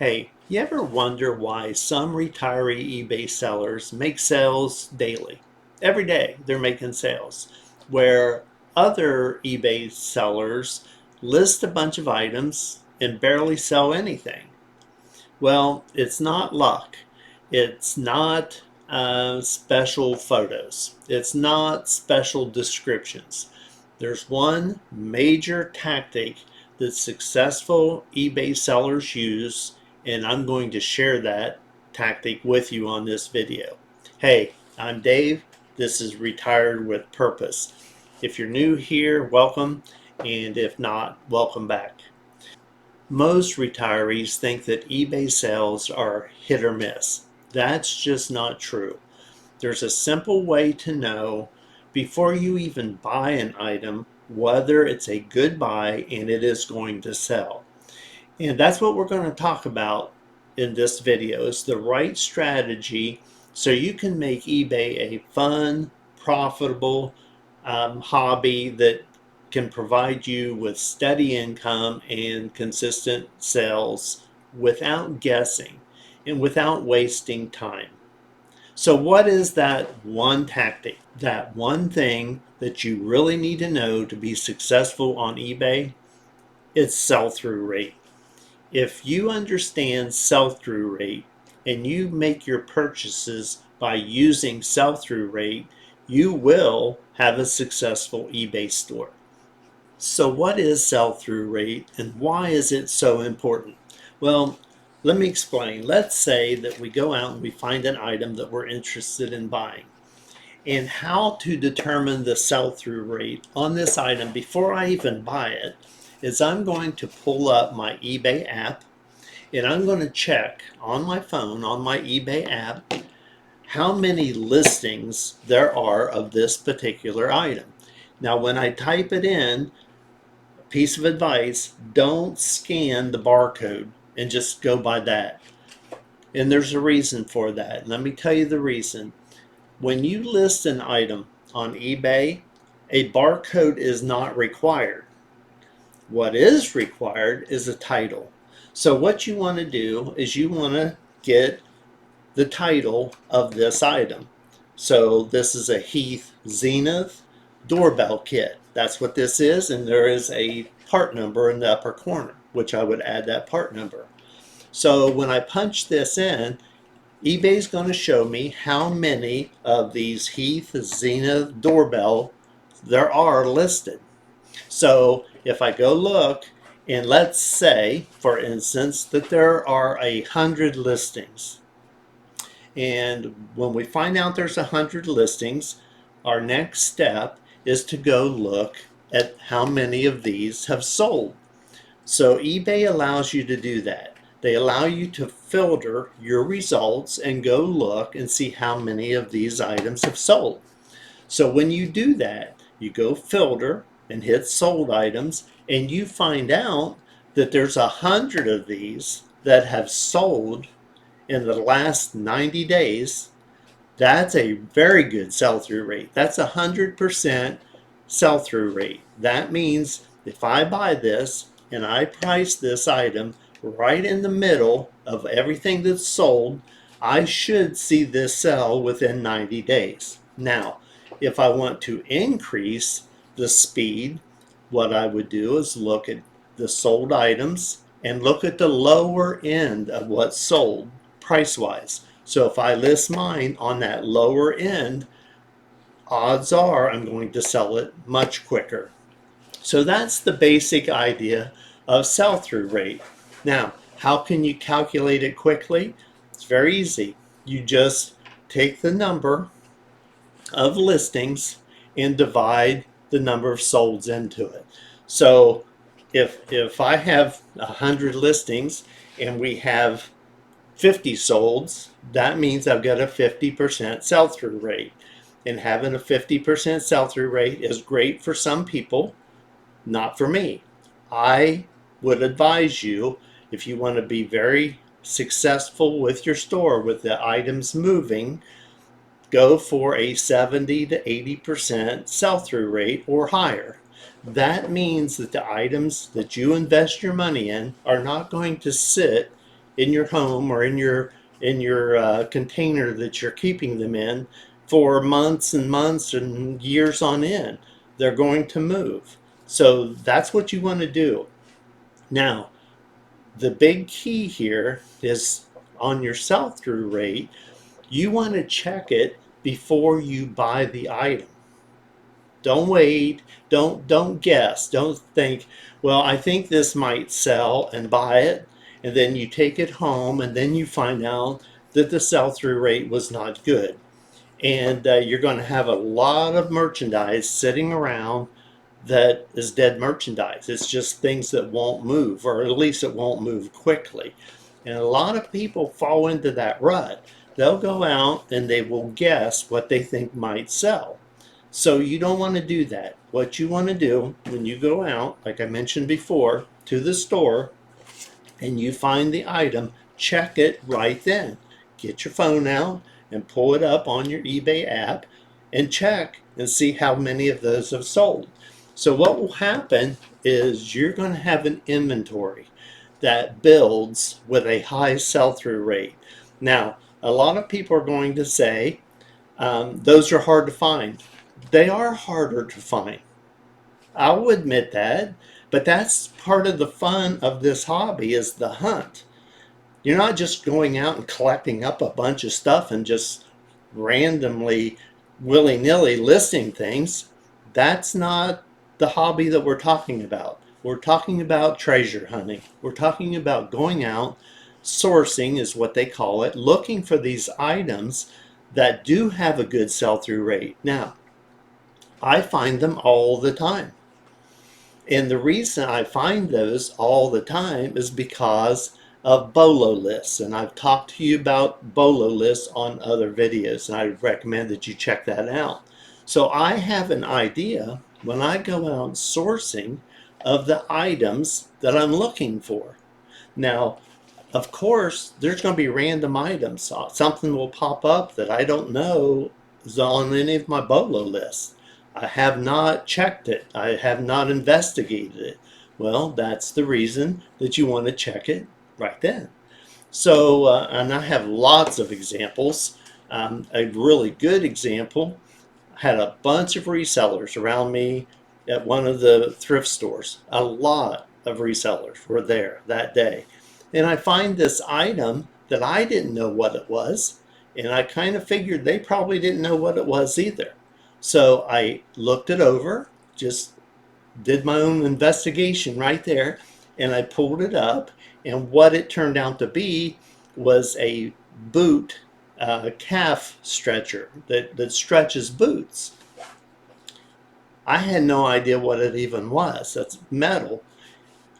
Hey, you ever wonder why some retiree eBay sellers make sales daily? Every day they're making sales, where other eBay sellers list a bunch of items and barely sell anything. Well, it's not luck. It's not special photos. It's not special descriptions. There's one major tactic that successful eBay sellers use, and I'm going to share that tactic with you on this video. Hey, I'm Dave. This is Retired with Purpose. If you're new here, welcome, and if not, welcome back. Most retirees think that eBay sales are hit or miss. That's just not true. There's a simple way to know before you even buy an item whether it's a good buy and it is going to sell. And that's what we're going to talk about in this video, is the right strategy so you can make eBay a fun, profitable hobby that can provide you with steady income and consistent sales without guessing and without wasting time. So what is that one tactic, that one thing that you really need to know to be successful on eBay? It's sell-through rate. If you understand sell-through rate and you make your purchases by using sell-through rate, you will have a successful eBay store. So what is sell-through rate and why is it so important? Well, let me explain. Let's say that we go out and we find an item that we're interested in buying. And how to determine the sell-through rate on this item before I even buy it is I'm going to pull up my eBay app and I'm going to check on my phone, on my eBay app, how many listings there are of this particular item. Now when I type it in, piece of advice, don't scan the barcode and just go by that. And there's a reason for that. Let me tell you the reason. When you list an item on eBay, a barcode is not required. What is required is a title. So what you want to do is you want to get the title of this item. So this is a Heath Zenith doorbell kit. That's what this is, and there is a part number in the upper corner, which I would add that part number. So when I punch this in, eBay's going to show me how many of these Heath Zenith doorbell there are listed. So if I go look, and let's say, for instance, that there are 100 listings. And when we find out there's 100 listings, our next step is to go look at how many of these have sold. So eBay allows you to do that. They allow you to filter your results and go look and see how many of these items have sold. So when you do that, you go filter and hit sold items, and you find out that there's 100 of these that have sold in the last 90 days. That's a very good sell-through rate. That's 100% sell-through rate. That means if I buy this and I price this item right in the middle of everything that's sold, I should see this sell within 90 days. Now, if I want to increase the speed, what I would do is look at the sold items and look at the lower end of what's sold price-wise. So if I list mine on that lower end, odds are I'm going to sell it much quicker. So that's the basic idea of sell-through rate. Now, how can you calculate it quickly? It's very easy. You just take the number of listings and divide the number of solds into it. So if I have 100 listings and we have 50 solds, that means I've got a 50% sell-through rate. And having a 50% sell-through rate is great for some people, not for me. I would advise you, if you want to be very successful with your store, with the items moving, go for a 70 to 80% sell-through rate or higher. That means that the items that you invest your money in are not going to sit in your home or in your container that you're keeping them in for months and months and years on end. They're going to move. So that's what you want to do. Now, the big key here is on your sell-through rate, you want to check it before you buy the item. Don't wait, don't guess. Don't think, well, I think this might sell and buy it, and then you take it home and then you find out that the sell-through rate was not good. And you're going to have a lot of merchandise sitting around that is dead merchandise. It's just things that won't move, or at least it won't move quickly. And a lot of people fall into that rut. They'll go out and they will guess what they think might sell. So you don't want to do that. What you want to do when you go out, like I mentioned before, to the store and you find the item, check it right then. Get your phone out and pull it up on your eBay app and check and see how many of those have sold. So what will happen is you're going to have an inventory that builds with a high sell-through rate. Now, a lot of people are going to say those are hard to find. They are harder to find. I'll admit that, but that's part of the fun of this hobby is the hunt. You're not just going out and collecting up a bunch of stuff and just randomly, willy-nilly listing things. That's not the hobby that we're talking about. We're talking about treasure hunting. We're talking about going out, sourcing is what they call it, looking for these items that do have a good sell-through rate. Now, I find them all the time. And the reason I find those all the time is because of BOLO lists. And I've talked to you about BOLO lists on other videos, and I recommend that you check that out. So I have an idea when I go out sourcing of the items that I'm looking for. Now, of course, there's going to be random items. Something will pop up that I don't know is on any of my BOLO lists. I have not checked it. I have not investigated it. Well, that's the reason that you want to check it right then. So, and I have lots of examples. A really good example, I had a bunch of resellers around me at one of the thrift stores. A lot of resellers were there that day. And I find this item that I didn't know what it was. And I kind of figured they probably didn't know what it was either. So I looked it over, just did my own investigation right there, and I pulled it up. And what it turned out to be was a boot calf stretcher that stretches boots. I had no idea what it even was. That's metal.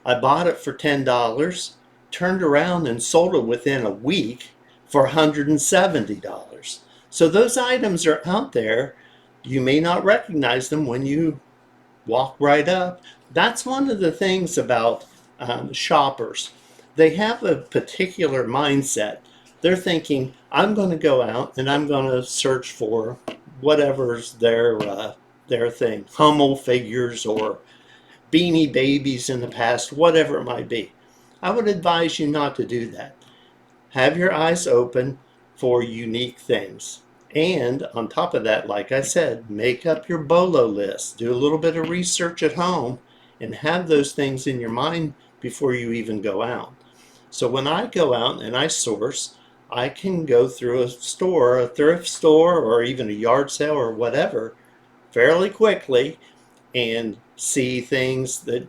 I bought it for $10, turned around and sold it within a week for $170. So those items are out there. You may not recognize them when you walk right up. That's one of the things about shoppers. They have a particular mindset. They're thinking, I'm going to go out and I'm going to search for whatever's their thing, Hummel figures or Beanie Babies in the past, whatever it might be. I would advise you not to do that. Have your eyes open for unique things. And on top of that, like I said, make up your BOLO list. Do a little bit of research at home and have those things in your mind before you even go out. So when I go out and I source, I can go through a store, a thrift store, or even a yard sale or whatever fairly quickly and see things that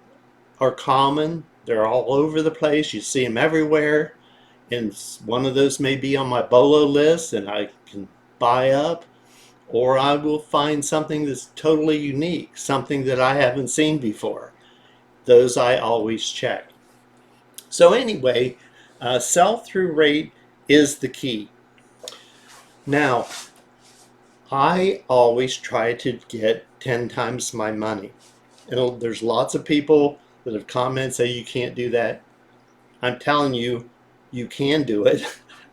are common. They're all over the place. You see them everywhere. And one of those may be on my BOLO list and I can buy up, or I will find something that's totally unique, something that I haven't seen before. Those I always check. So anyway, sell-through rate is the key. Now, I always try to get 10 times my money. There's lots of people that have commented say you can't do that. I'm telling you, you can do it.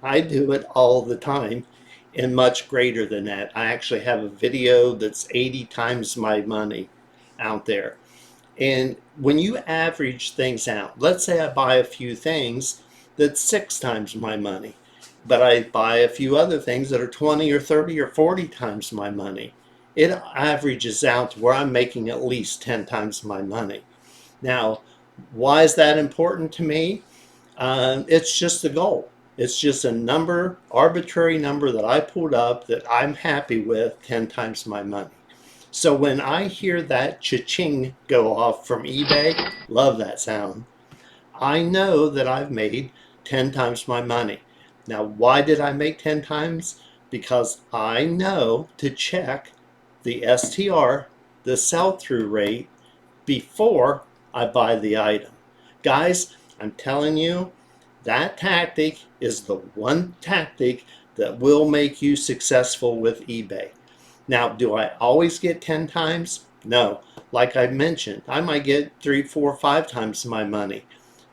I do it all the time and much greater than that. I actually have a video that's 80 times my money out there. And when you average things out, let's say I buy a few things that's 6 times my money. But I buy a few other things that are 20 or 30 or 40 times my money. It averages out to where I'm making at least 10 times my money. Now, why is that important to me? It's just the goal. It's just a number, arbitrary number that I pulled up that I'm happy with, 10 times my money. So when I hear that cha-ching go off from eBay, love that sound, I know that I've made 10 times my money. Now, why did I make 10 times? Because I know to check the STR, the sell-through rate, before I buy the item. Guys, I'm telling you, that tactic is the one tactic that will make you successful with eBay. Now, do I always get 10 times? No. Like I mentioned, I might get 3, 4, 5 times my money.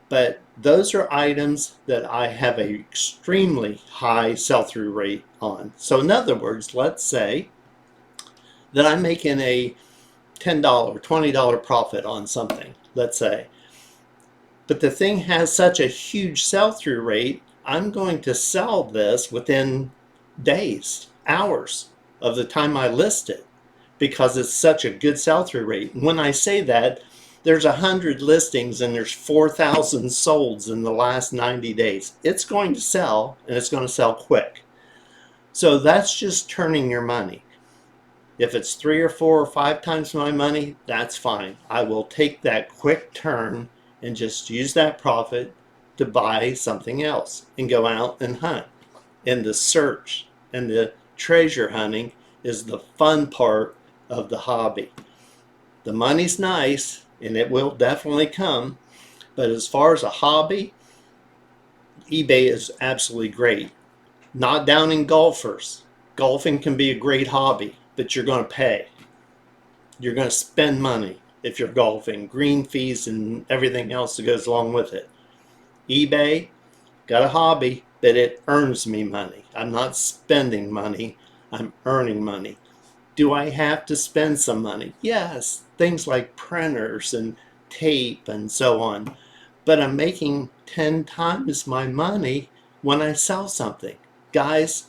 But those are items that I have an extremely high sell-through rate on. So in other words, let's say that I'm making a $10, $20 profit on something, let's say. But the thing has such a huge sell-through rate, I'm going to sell this within days, hours of the time I list it, because it's such a good sell-through rate. When I say that, there's 100 listings and there's 4,000 solds in the last 90 days. It's going to sell, and it's going to sell quick. So that's just turning your money. If it's 3 or 4 or 5 times my money, that's fine. I will take that quick turn and just use that profit to buy something else and go out and hunt. And the search and the treasure hunting is the fun part of the hobby. The money's nice, and it will definitely come, but as far as a hobby, eBay is absolutely great. Not downing golfers. Golfing can be a great hobby, but you're going to pay. You're going to spend money if you're golfing, green fees and everything else that goes along with it. eBay, got a hobby, but it earns me money. I'm not spending money, I'm earning money. Do I have to spend some money? Yes, things like printers and tape and so on. But I'm making 10 times my money when I sell something. Guys,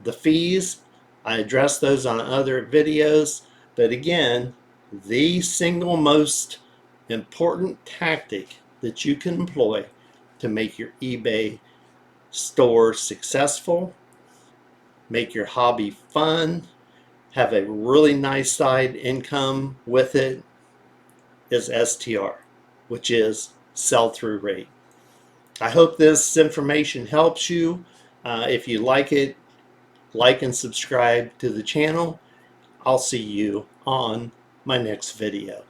the fees, I address those on other videos. But again, the single most important tactic that you can employ to make your eBay store successful, make your hobby fun, have a really nice side income with it, is STR, which is sell-through rate. I hope this information helps you. If you like it, like and subscribe to the channel. I'll see you on my next video.